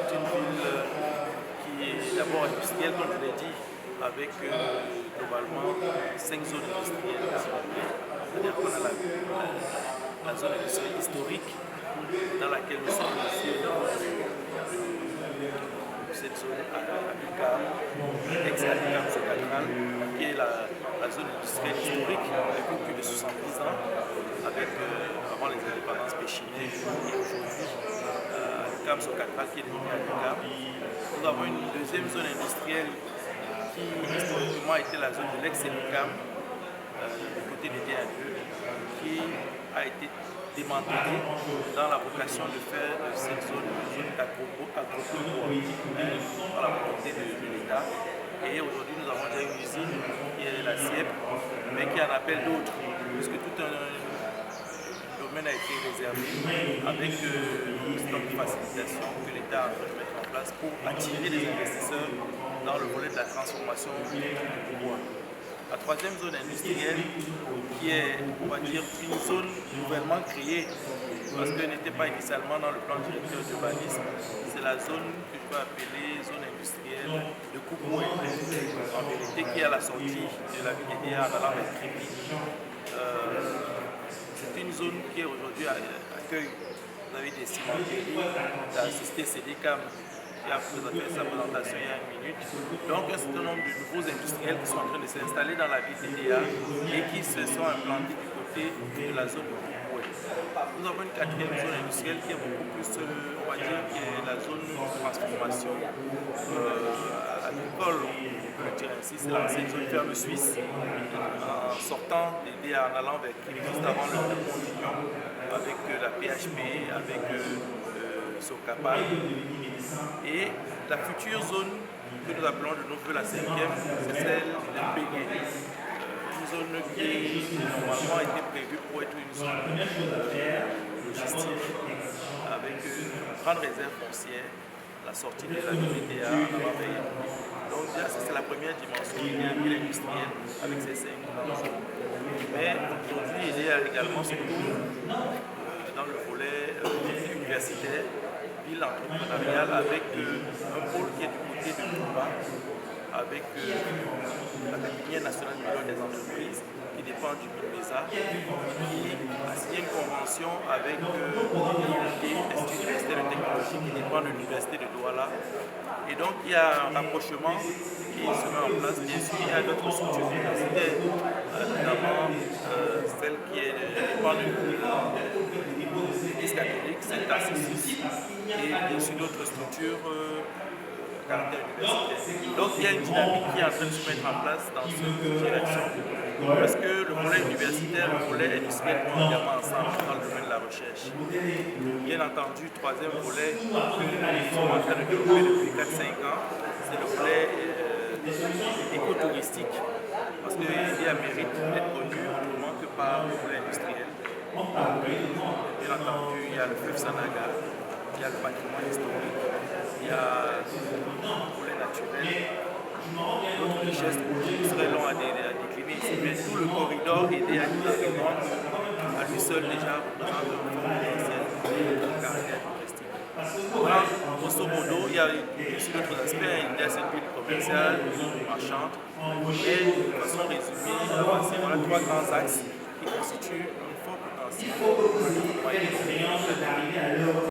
c'est une ville qui est d'abord industrielle, comme je l'ai dit, avec globalement 5 zones industrielles. C'est-à-dire qu'on a la zone industrielle historique dans laquelle nous sommes ici, cette zone à l'UQAM, ex-UQAM Socatral, qui est la zone industrielle historique avec plus de 70 ans, avec avant les indépendances péchinières et aujourd'hui l'UQAM Socatral qui est devenu à l'UQAM. Nous avons une deuxième zone industrielle qui historiquement était la zone de l'ex-UQAM, du côté des DA2, qui a été démantelée dans la vocation de faire cette zone une zone agro-agropolitique dans la volonté de l'État. Et aujourd'hui, nous avons déjà une usine qui est la CIEP, mais qui en appelle d'autres, puisque tout un domaine a été réservé avec un stock de facilitation que l'État a en train de mettre en place pour attirer les investisseurs dans le volet de la transformation du bois. La troisième zone industrielle, qui est, on va dire, une zone nouvellement créée, parce qu'elle n'était pas initialement dans le plan directeur d'urbanisme, c'est la zone que je peux appeler zone industrielle de Kouboué, en vérité, qui est à la sortie de la ville d'Édéa en allant vers Crépi. C'est une zone qui aujourd'hui accueille, vous avez des cimenteries, la société CDCAM, qui a présenté sa présentation il y a une minute. Donc un certain nombre de nouveaux industriels qui sont en train de s'installer dans la ville d'Édéa et qui se sont implantés du côté de la zone de Kouboué. Nous avons une quatrième zone industrielle qui est beaucoup plus, on va dire, qui est la zone de transformation agricole, on peut le dire ainsi, c'est l'ancienne zone ferme suisse, en sortant d'Édéa en allant vers Crime, juste avant le pont d'Union, avec la PHP, avec Socapal. Et la future zone que nous appelons de nos voeux la cinquième, c'est celle de Bégué. Une zone qui normalement était prévue pour être une zone logistique avec une grande réserve foncière, la sortie de la ville d'Édéa en avant vers. Donc déjà, c'est la première dimension de la ville industrielle avec ses 5 zones. Mais aujourd'hui, il y a également ce tour dans le volet universitaire, ville entrepreneuriale, avec un pôle qui est du côté de Touba, avec la pépinière nationale des entreprises qui dépend du MINMESA, qui a signé une convention avec l'IUT, Université de technologie, qui dépend de l'université de Douala. Et donc il y a un rapprochement qui se met en place. Bien sûr, il y a d'autres structures universitaires, notamment celle qui dépend de l'Église catholique, Saint-Assissus, et bien sûr d'autres structures caractère universitaire. Donc il y a une dynamique qui est en train de se mettre en place dans cette direction, parce que le volet universitaire, le volet industriel vont également ensemble dans le domaine de la recherche. Bien entendu, le troisième volet que nous sommes en train de développer depuis 4-5 ans, c'est le volet écotouristique, parce qu'il y a mérite d'être connu autrement que par le volet industriel. Bien entendu, il y a le fleuve Sanaga, il y a le patrimoine historique, il y a le volet naturel, d'autres richesses qui seraient longs à décliner ici, mais tout le corridor aidé à lui seul déjà représente un fort potentiel de caractère touristique. Voilà, grosso modo, il y a aussi d'autres aspects, il y a cette ville commerciale, marchande, et de façon résumée, voilà 3 grands axes qui constituent un fort potentiel.